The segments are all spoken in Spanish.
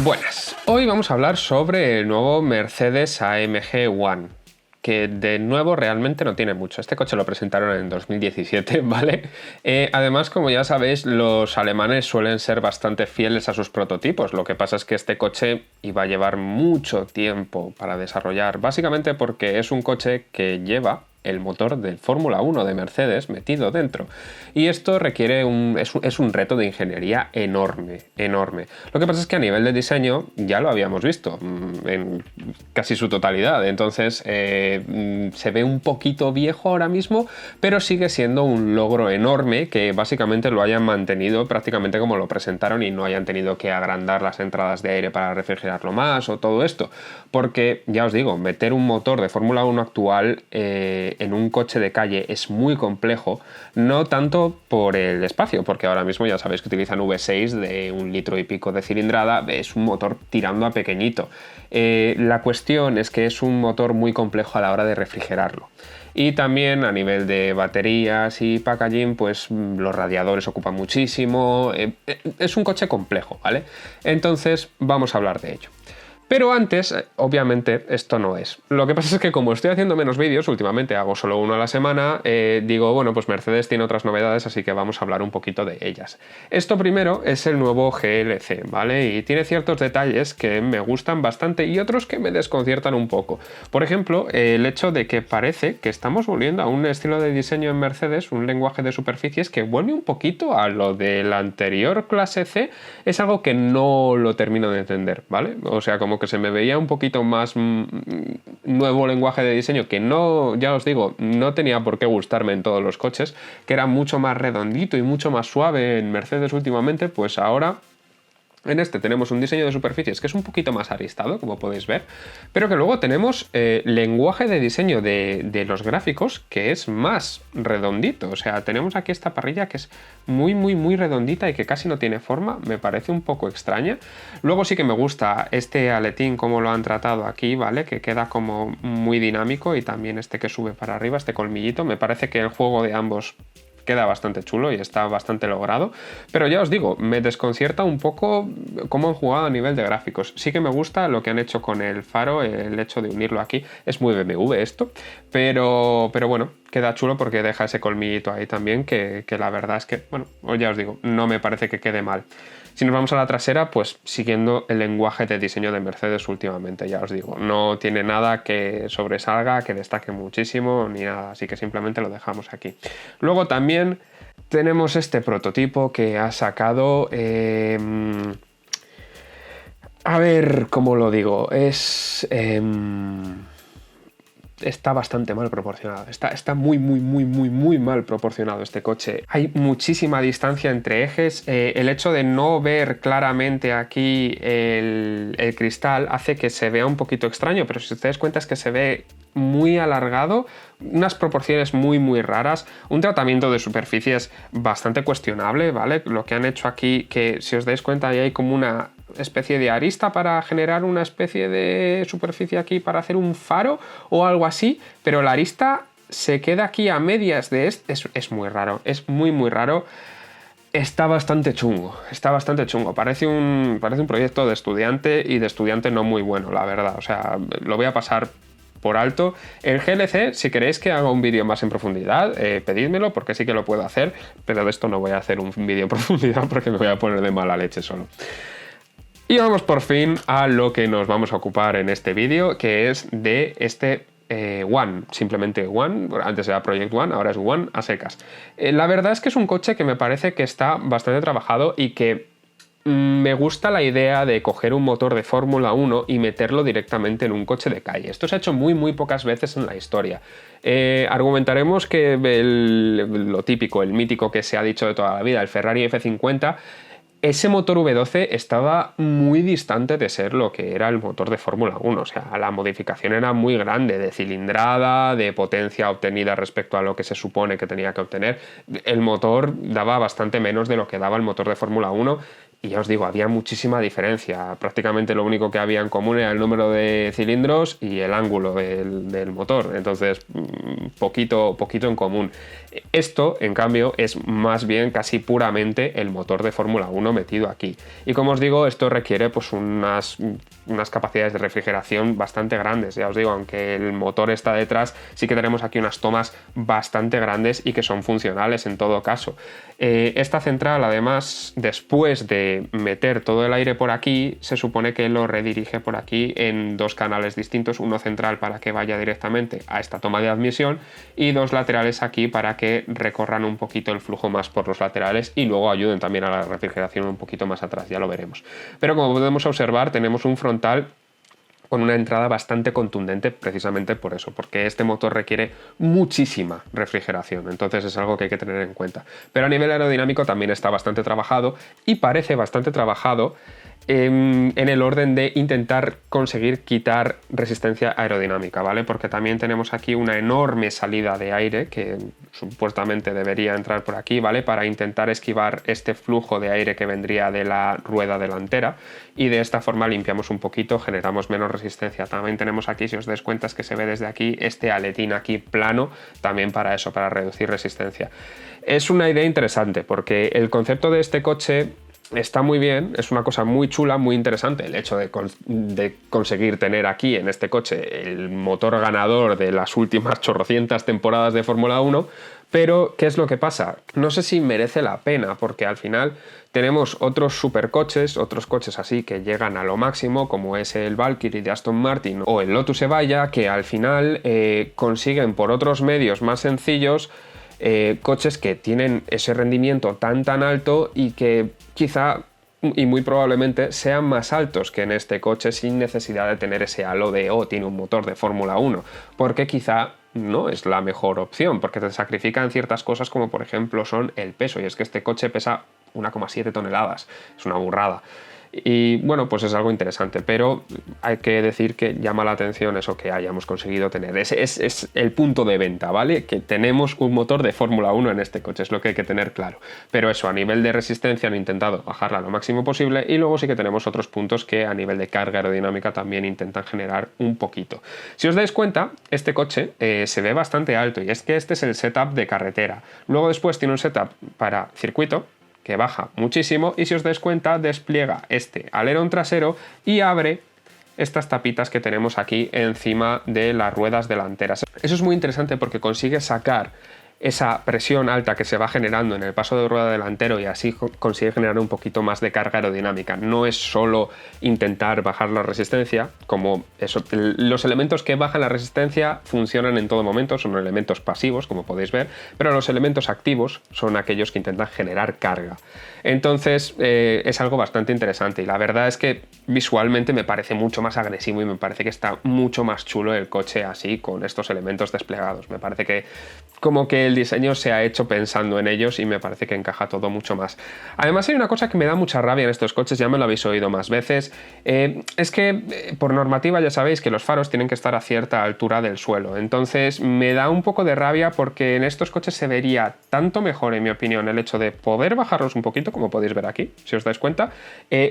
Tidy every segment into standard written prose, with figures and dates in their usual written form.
Buenas, hoy vamos a hablar sobre el nuevo Mercedes AMG One, que de nuevo realmente no tiene mucho. Este coche lo presentaron en 2017, ¿vale? Además, como ya sabéis, los alemanes suelen ser bastante fieles a sus prototipos. Lo que pasa es que este coche iba a llevar mucho tiempo para desarrollar, básicamente porque es un coche que lleva el motor del Fórmula 1 de Mercedes metido dentro. Y esto requiere es un reto de ingeniería enorme, enorme. Lo que pasa es que a nivel de diseño ya lo habíamos visto en casi su totalidad. Entonces se ve un poquito viejo ahora mismo, pero sigue siendo un logro enorme que básicamente lo hayan mantenido prácticamente como lo presentaron y no hayan tenido que agrandar las entradas de aire para refrigerarlo más o todo esto. Porque, ya os digo, meter un motor de Fórmula 1 actual en un coche de calle es muy complejo, no tanto por el espacio, porque ahora mismo ya sabéis que utilizan V6 de 1 litro y pico de cilindrada, es un motor tirando a pequeñito. La cuestión es que es un motor muy complejo a la hora de refrigerarlo. Y también a nivel de baterías y packaging, pues los radiadores ocupan muchísimo, es un coche complejo, ¿vale? Entonces vamos a hablar de ello. Pero antes, obviamente, esto no es. Lo que pasa es que como estoy haciendo menos vídeos, últimamente hago solo uno a la semana, digo, bueno, pues Mercedes tiene otras novedades, así que vamos a hablar un poquito de ellas. Esto primero es el nuevo GLC, ¿vale? Y tiene ciertos detalles que me gustan bastante y otros que me desconciertan un poco. Por ejemplo, el hecho de que parece que estamos volviendo a un estilo de diseño en Mercedes, un lenguaje de superficies que vuelve un poquito a lo del anterior clase C, es algo que no lo termino de entender, ¿vale? O sea, como que se me veía un poquito más nuevo lenguaje de diseño que no, ya os digo, no tenía por qué gustarme en todos los coches, que era mucho más redondito y mucho más suave en Mercedes últimamente, pues ahora en este tenemos un diseño de superficies que es un poquito más aristado, como podéis ver, pero que luego tenemos lenguaje de diseño de los gráficos que es más redondito. O sea, tenemos aquí esta parrilla que es muy redondita y que casi no tiene forma, me parece un poco extraña. Luego sí que me gusta este aletín, como lo han tratado aquí, ¿vale? Que queda como muy dinámico, y también este que sube para arriba, este colmillito. Me parece que el juego de ambos queda bastante chulo y está bastante logrado, pero ya os digo, me desconcierta un poco cómo han jugado a nivel de gráficos. Sí que me gusta lo que han hecho con el faro, el hecho de unirlo aquí, es muy BMW esto, pero bueno, queda chulo porque deja ese colmillito ahí también, que la verdad es que, bueno, ya os digo, no me parece que quede mal. Si nos vamos a la trasera, pues siguiendo el lenguaje de diseño de Mercedes últimamente, ya os digo, no tiene nada que sobresalga, que destaque muchísimo, ni nada, así que simplemente lo dejamos aquí. Luego también tenemos este prototipo que ha sacado... a ver, ¿cómo lo digo? Está bastante mal proporcionado, está muy mal proporcionado este coche. Hay muchísima distancia entre ejes, el hecho de no ver claramente aquí el cristal hace que se vea un poquito extraño, pero si os dais cuenta es que se ve muy alargado, unas proporciones muy raras, un tratamiento de superficies bastante cuestionable, ¿vale? Lo que han hecho aquí, que si os dais cuenta ahí hay como una especie de arista para generar una especie de superficie aquí para hacer un faro o algo así, pero la arista se queda aquí a medias de es muy raro, es muy raro. Está bastante chungo, parece un proyecto de estudiante, y de estudiante no muy bueno, la verdad. O sea, lo voy a pasar por alto. El GLC, si queréis que haga un vídeo más en profundidad, pedídmelo, porque sí que lo puedo hacer, pero de esto no voy a hacer un vídeo en profundidad porque me voy a poner de mala leche solo. Y vamos por fin a lo que nos vamos a ocupar en este vídeo, que es de este One, simplemente One. Antes era Project One, ahora es One a secas. La verdad es que es un coche que me parece que está bastante trabajado y que me gusta la idea de coger un motor de Fórmula 1 y meterlo directamente en un coche de calle. Esto se ha hecho muy pocas veces en la historia. Argumentaremos que lo típico, el mítico que se ha dicho de toda la vida, el Ferrari F50, ese motor V12 estaba muy distante de ser lo que era el motor de Fórmula 1. O sea, la modificación era muy grande, de cilindrada, de potencia obtenida respecto a lo que se supone que tenía que obtener. El motor daba bastante menos de lo que daba el motor de Fórmula 1, Y ya os digo, había muchísima diferencia. Prácticamente lo único que había en común era el número de cilindros y el ángulo del motor. Entonces, poquito en común. Esto, en cambio, es más bien casi puramente el motor de Fórmula 1 metido aquí. Y como os digo, esto requiere pues unas capacidades de refrigeración bastante grandes. Ya os digo, aunque el motor está detrás, sí que tenemos aquí unas tomas bastante grandes y que son funcionales en todo caso. Esta central, además, después de meter todo el aire por aquí, se supone que lo redirige por aquí en dos canales distintos, uno central para que vaya directamente a esta toma de admisión y dos laterales aquí para que recorran un poquito el flujo más por los laterales y luego ayuden también a la refrigeración un poquito más atrás, ya lo veremos. Pero como podemos observar, tenemos un frontal con una entrada bastante contundente precisamente por eso, porque este motor requiere muchísima refrigeración, entonces es algo que hay que tener en cuenta. Pero a nivel aerodinámico también está bastante trabajado y parece bastante trabajado en el orden de intentar conseguir quitar resistencia aerodinámica, ¿vale? Porque también tenemos aquí una enorme salida de aire que supuestamente debería entrar por aquí, ¿vale? Para intentar esquivar este flujo de aire que vendría de la rueda delantera y de esta forma limpiamos un poquito, generamos menos resistencia. También tenemos aquí, si os dais cuenta, es que se ve desde aquí este aletín aquí plano, también para eso, para reducir resistencia. Es una idea interesante porque el concepto de este coche está muy bien, es una cosa muy chula, muy interesante el hecho de conseguir tener aquí en este coche el motor ganador de las últimas chorrocientas temporadas de Fórmula 1, pero ¿qué es lo que pasa? No sé si merece la pena, porque al final tenemos otros supercoches, otros coches así que llegan a lo máximo, como es el Valkyrie de Aston Martin o el Lotus Evija, que al final consiguen por otros medios más sencillos coches que tienen ese rendimiento tan alto y que quizá y muy probablemente sean más altos que en este coche sin necesidad de tener ese halo de tiene un motor de Fórmula 1, porque quizá no es la mejor opción, porque te sacrifican ciertas cosas como por ejemplo son el peso, y es que este coche pesa 1,7 toneladas, es una burrada. Y bueno, pues es algo interesante, pero hay que decir que llama la atención eso que hayamos conseguido tener. Ese es el punto de venta, ¿vale? Que tenemos un motor de Fórmula 1 en este coche, es lo que hay que tener claro. Pero eso, a nivel de resistencia han intentado bajarla lo máximo posible y luego sí que tenemos otros puntos que a nivel de carga aerodinámica también intentan generar un poquito. Si os dais cuenta, este coche se ve bastante alto y es que este es el setup de carretera. Luego después tiene un setup para circuito, que baja muchísimo y si os dais cuenta despliega este alerón trasero y abre estas tapitas que tenemos aquí encima de las ruedas delanteras. Eso es muy interesante porque consigue sacar esa presión alta que se va generando en el paso de rueda delantero y así consigue generar un poquito más de carga aerodinámica. No es solo intentar bajar la resistencia, como eso, los elementos que bajan la resistencia funcionan en todo momento, son elementos pasivos, como podéis ver, pero los elementos activos son aquellos que intentan generar carga. Entonces es algo bastante interesante y la verdad es que visualmente me parece mucho más agresivo y me parece que está mucho más chulo el coche así con estos elementos desplegados. Me parece que como que el diseño se ha hecho pensando en ellos y me parece que encaja todo mucho más. Además hay una cosa que me da mucha rabia en estos coches, ya me lo habéis oído más veces, es que por normativa ya sabéis que los faros tienen que estar a cierta altura del suelo, entonces me da un poco de rabia porque en estos coches se vería tanto mejor, en mi opinión, el hecho de poder bajarlos un poquito, como podéis ver aquí, si os dais cuenta,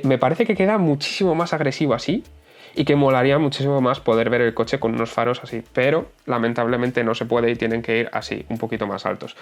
me parece que queda muchísimo más agresivo así, y que molaría muchísimo más poder ver el coche con unos faros así, pero lamentablemente no se puede y tienen que ir así, un poquito más altos.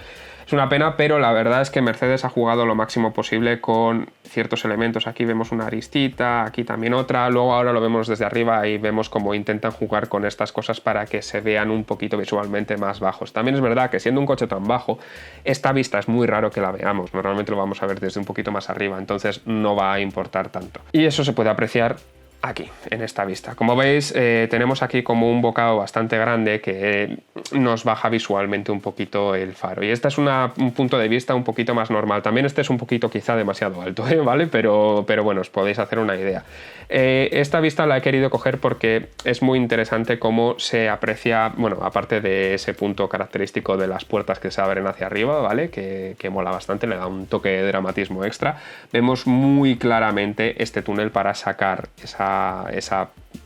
Es una pena, pero la verdad es que Mercedes ha jugado lo máximo posible con ciertos elementos. Aquí vemos una aristita, aquí también otra, luego ahora lo vemos desde arriba y vemos cómo intentan jugar con estas cosas para que se vean un poquito visualmente más bajos. También es verdad que siendo un coche tan bajo, esta vista es muy raro que la veamos, normalmente lo vamos a ver desde un poquito más arriba, entonces no va a importar tanto. Y eso se puede apreciar aquí, en esta vista. Como veis, tenemos aquí como un bocado bastante grande que nos baja visualmente un poquito el faro. Y este es un punto de vista un poquito más normal. También este es un poquito quizá demasiado alto, ¿vale? Pero bueno, os podéis hacer una idea. Esta vista la he querido coger porque es muy interesante cómo se aprecia, bueno, aparte de ese punto característico de las puertas que se abren hacia arriba, ¿vale? Que mola bastante, le da un toque de dramatismo extra. Vemos muy claramente este túnel para sacar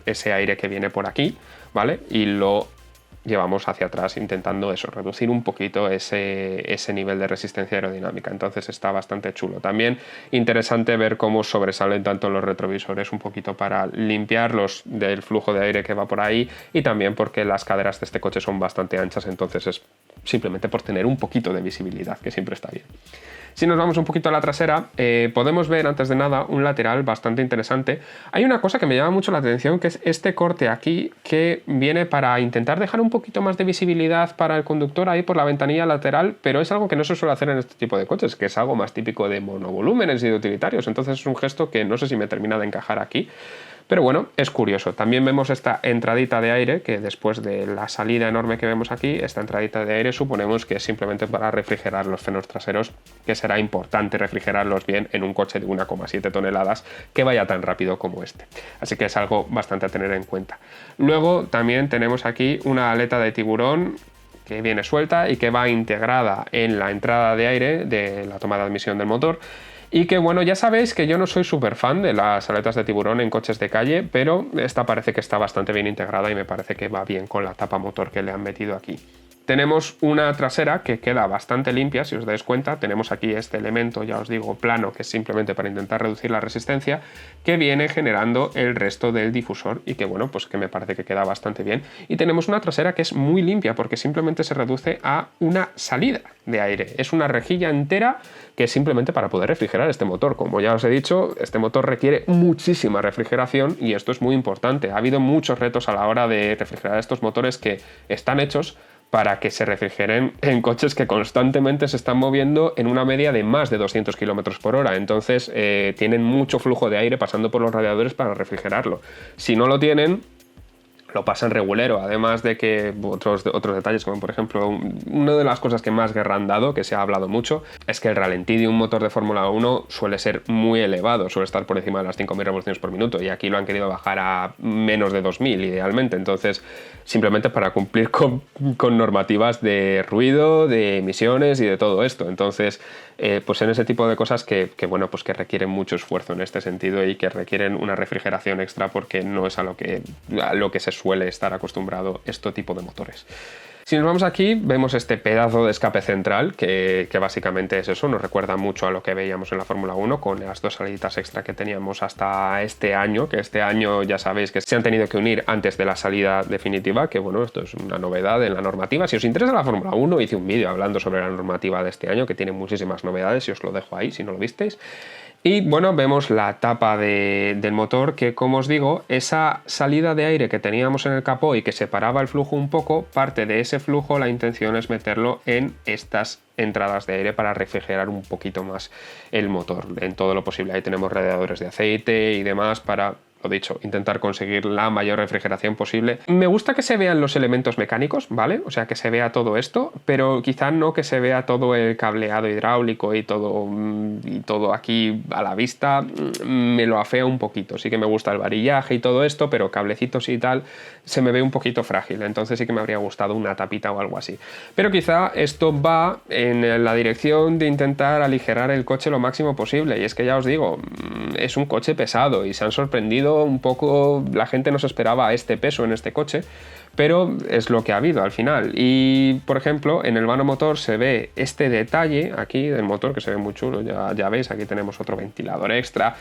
ese aire que viene por aquí, ¿vale? Y lo llevamos hacia atrás intentando eso, reducir un poquito ese nivel de resistencia aerodinámica. Entonces está bastante chulo. También interesante ver cómo sobresalen tanto los retrovisores un poquito para limpiarlos del flujo de aire que va por ahí, y también porque las caderas de este coche son bastante anchas, entonces es simplemente por tener un poquito de visibilidad, que siempre está bien. Si nos vamos un poquito a la trasera, podemos ver antes de nada un lateral bastante interesante. Hay una cosa que me llama mucho la atención, que es este corte aquí, que viene para intentar dejar un poquito más de visibilidad para el conductor ahí por la ventanilla lateral, pero es algo que no se suele hacer en este tipo de coches, que es algo más típico de monovolúmenes y de utilitarios. Entonces es un gesto que no sé si me termina de encajar aquí. Pero bueno, es curioso. También vemos esta entradita de aire, que después de la salida enorme que vemos aquí, esta entradita de aire suponemos que es simplemente para refrigerar los frenos traseros, que será importante refrigerarlos bien en un coche de 1,7 toneladas que vaya tan rápido como este. Así que es algo bastante a tener en cuenta. Luego también tenemos aquí una aleta de tiburón que viene suelta y que va integrada en la entrada de aire de la toma de admisión del motor. Y que bueno, ya sabéis que yo no soy súper fan de las aletas de tiburón en coches de calle, pero esta parece que está bastante bien integrada y me parece que va bien con la tapa motor que le han metido aquí. Tenemos una trasera que queda bastante limpia, si os dais cuenta. Tenemos aquí este elemento, ya os digo, plano, que es simplemente para intentar reducir la resistencia, que viene generando el resto del difusor y que bueno, pues que me parece que queda bastante bien. Y tenemos una trasera que es muy limpia porque simplemente se reduce a una salida de aire. Es una rejilla entera que es simplemente para poder refrigerar este motor. Como ya os he dicho, este motor requiere muchísima refrigeración y esto es muy importante. Ha habido muchos retos a la hora de refrigerar estos motores que están hechos para que se refrigeren en coches que constantemente se están moviendo en una media de más de 200 km por hora. Entonces tienen mucho flujo de aire pasando por los radiadores para refrigerarlo. Si no lo tienen, lo pasan regulero, además de que otros detalles, como por ejemplo, una de las cosas que más guerra han dado, que se ha hablado mucho, es que el ralentí de un motor de Fórmula 1 suele ser muy elevado, suele estar por encima de las 5.000 revoluciones por minuto, y aquí lo han querido bajar a menos de 2.000 idealmente. Entonces, simplemente para cumplir con normativas de ruido, de emisiones y de todo esto. Entonces, pues en ese tipo de cosas que bueno, pues que requieren mucho esfuerzo en este sentido y que requieren una refrigeración extra, porque no es a lo que se suele estar acostumbrado este tipo de motores. Si nos vamos aquí, vemos este pedazo de escape central que básicamente es eso, nos recuerda mucho a lo que veíamos en la Fórmula 1 con las dos saliditas extra que teníamos hasta este año, que este año ya sabéis que se han tenido que unir antes de la salida definitiva, que bueno, esto es una novedad en la normativa. Si os interesa la Fórmula 1, hice un vídeo hablando sobre la normativa de este año, que tiene muchísimas novedades, y os lo dejo ahí si no lo visteis. Y bueno, vemos la tapa del motor, que como os digo, esa salida de aire que teníamos en el capó y que separaba el flujo un poco, parte de ese flujo la intención es meterlo en estas entradas de aire para refrigerar un poquito más el motor en todo lo posible. Ahí tenemos radiadores de aceite y demás para, lo dicho, intentar conseguir la mayor refrigeración posible. Me gusta que se vean los elementos mecánicos, ¿vale? O sea, que se vea todo esto, pero quizá no que se vea todo el cableado hidráulico y todo aquí a la vista. Me lo afea un poquito. Sí que me gusta el varillaje y todo esto, pero cablecitos y tal se me ve un poquito frágil. Entonces sí que me habría gustado una tapita o algo así. Pero quizá esto va en la dirección de intentar aligerar el coche lo máximo posible. Y es que ya os digo, es un coche pesado y se han sorprendido un poco. La gente no se esperaba este peso en este coche, pero es lo que ha habido al final. Y por ejemplo, en el vano motor se ve este detalle aquí del motor que se ve muy chulo. Ya veis, aquí tenemos otro ventilador extra.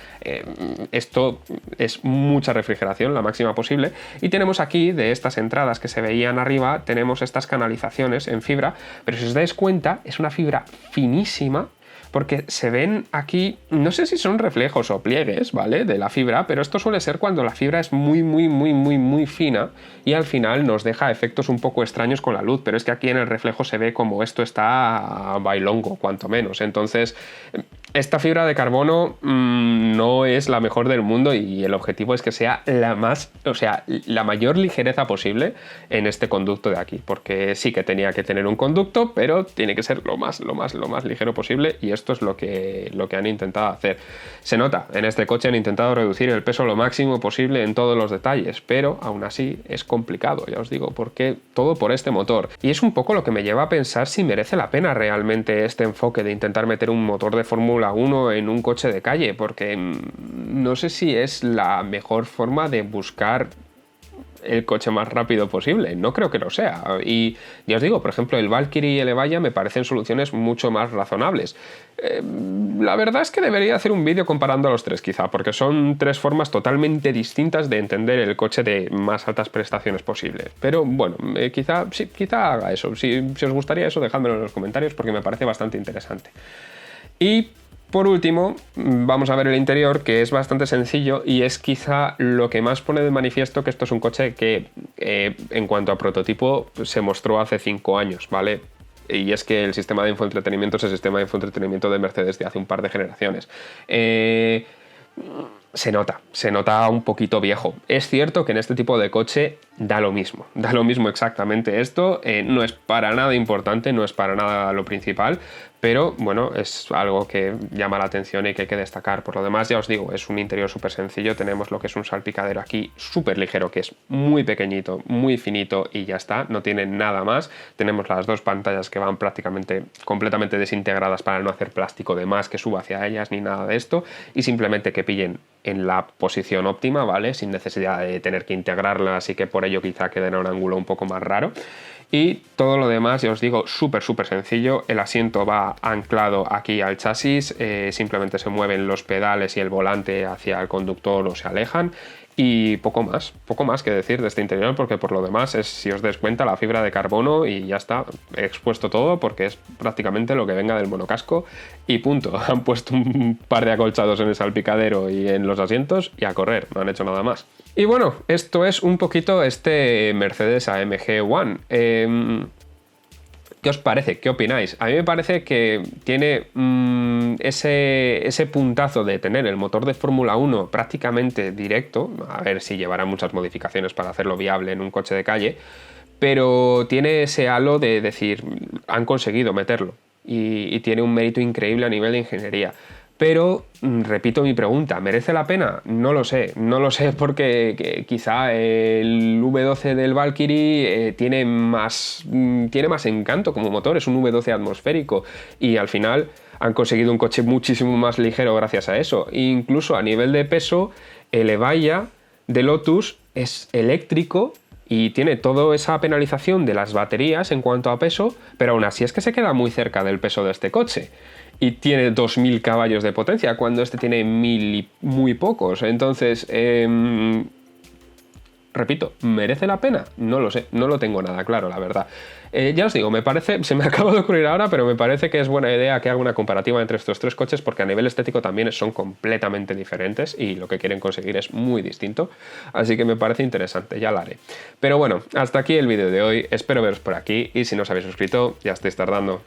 Esto es mucha refrigeración, la máxima posible. Y tenemos aquí, de estas entradas que se veían arriba, tenemos estas canalizaciones en fibra, pero si os dais cuenta es una fibra finísima, porque se ven aquí, no sé si son reflejos o pliegues, ¿vale?, de la fibra, pero esto suele ser cuando la fibra es muy fina y al final nos deja efectos un poco extraños con la luz, pero es que aquí en el reflejo se ve como esto está bailongo, cuanto menos. Entonces, esta fibra de carbono no es la mejor del mundo y el objetivo es que sea la mayor ligereza posible en este conducto de aquí, porque sí que tenía que tener un conducto, pero tiene que ser lo más ligero posible, y esto es lo que han intentado hacer. Se nota, en este coche han intentado reducir el peso lo máximo posible en todos los detalles, pero aún así es complicado, ya os digo, porque todo por este motor. Y es un poco lo que me lleva a pensar si merece la pena realmente este enfoque de intentar meter un motor de Fórmula 1 en un coche de calle, porque no sé si es la mejor forma de buscar el coche más rápido posible. No creo que lo sea. Y ya os digo, por ejemplo, el Valkyrie y el Evija me parecen soluciones mucho más razonables. La verdad es que debería hacer un vídeo comparando a los tres, quizá, porque son tres formas totalmente distintas de entender el coche de más altas prestaciones posible. Pero bueno, quizá haga eso. Si os gustaría eso, dejádmelo en los comentarios porque me parece bastante interesante. Y por último, vamos a ver el interior, que es bastante sencillo y es quizá lo que más pone de manifiesto que esto es un coche que, en cuanto a prototipo, se mostró hace 5 años, ¿vale? Y es que el sistema de infoentretenimiento es el sistema de infoentretenimiento de Mercedes de hace un par de generaciones. Se nota un poquito viejo. Es cierto que en este tipo de coche da lo mismo exactamente esto, no es para nada importante, no es para nada lo principal, pero bueno, es algo que llama la atención y que hay que destacar. Por lo demás, ya os digo, es un interior súper sencillo, tenemos lo que es un salpicadero aquí súper ligero, que es muy pequeñito, muy finito y ya está, no tiene nada más. Tenemos las dos pantallas que van prácticamente completamente desintegradas para no hacer plástico de más que suba hacia ellas ni nada de esto, y simplemente que pillen en la posición óptima, ¿vale? Sin necesidad de tener que integrarlas y que por ello quizá queden a un ángulo un poco más raro. Y todo lo demás, ya os digo, súper sencillo. El asiento va anclado aquí al chasis, simplemente se mueven los pedales y el volante hacia el conductor o se alejan. Y poco más que decir de este interior, porque por lo demás es, si os des cuenta, la fibra de carbono y ya está, he expuesto todo porque es prácticamente lo que venga del monocasco y punto. Han puesto un par de acolchados en el salpicadero y en los asientos y a correr, no han hecho nada más. Y bueno, esto es un poquito este Mercedes AMG One. ¿Qué os parece? ¿Qué opináis? A mí me parece que tiene ese puntazo de tener el motor de Fórmula 1 prácticamente directo, a ver si llevará muchas modificaciones para hacerlo viable en un coche de calle, pero tiene ese halo de decir, han conseguido meterlo y tiene un mérito increíble a nivel de ingeniería. Pero, repito mi pregunta, ¿merece la pena? No lo sé porque quizá el V12 del Valkyrie tiene más encanto como motor, es un V12 atmosférico y al final han conseguido un coche muchísimo más ligero gracias a eso. E incluso a nivel de peso, el Evija de Lotus es eléctrico y tiene toda esa penalización de las baterías en cuanto a peso, pero aún así es que se queda muy cerca del peso de este coche. Y tiene 2000 caballos de potencia, cuando este tiene 1000 y muy pocos. Entonces, repito, ¿merece la pena? No lo sé, no lo tengo nada claro, la verdad. Ya os digo, me parece, se me acaba de ocurrir ahora, pero me parece que es buena idea que haga una comparativa entre estos tres coches porque a nivel estético también son completamente diferentes y lo que quieren conseguir es muy distinto. Así que me parece interesante, ya lo haré. Pero bueno, hasta aquí el vídeo de hoy, espero veros por aquí y si no os habéis suscrito, ya estáis tardando.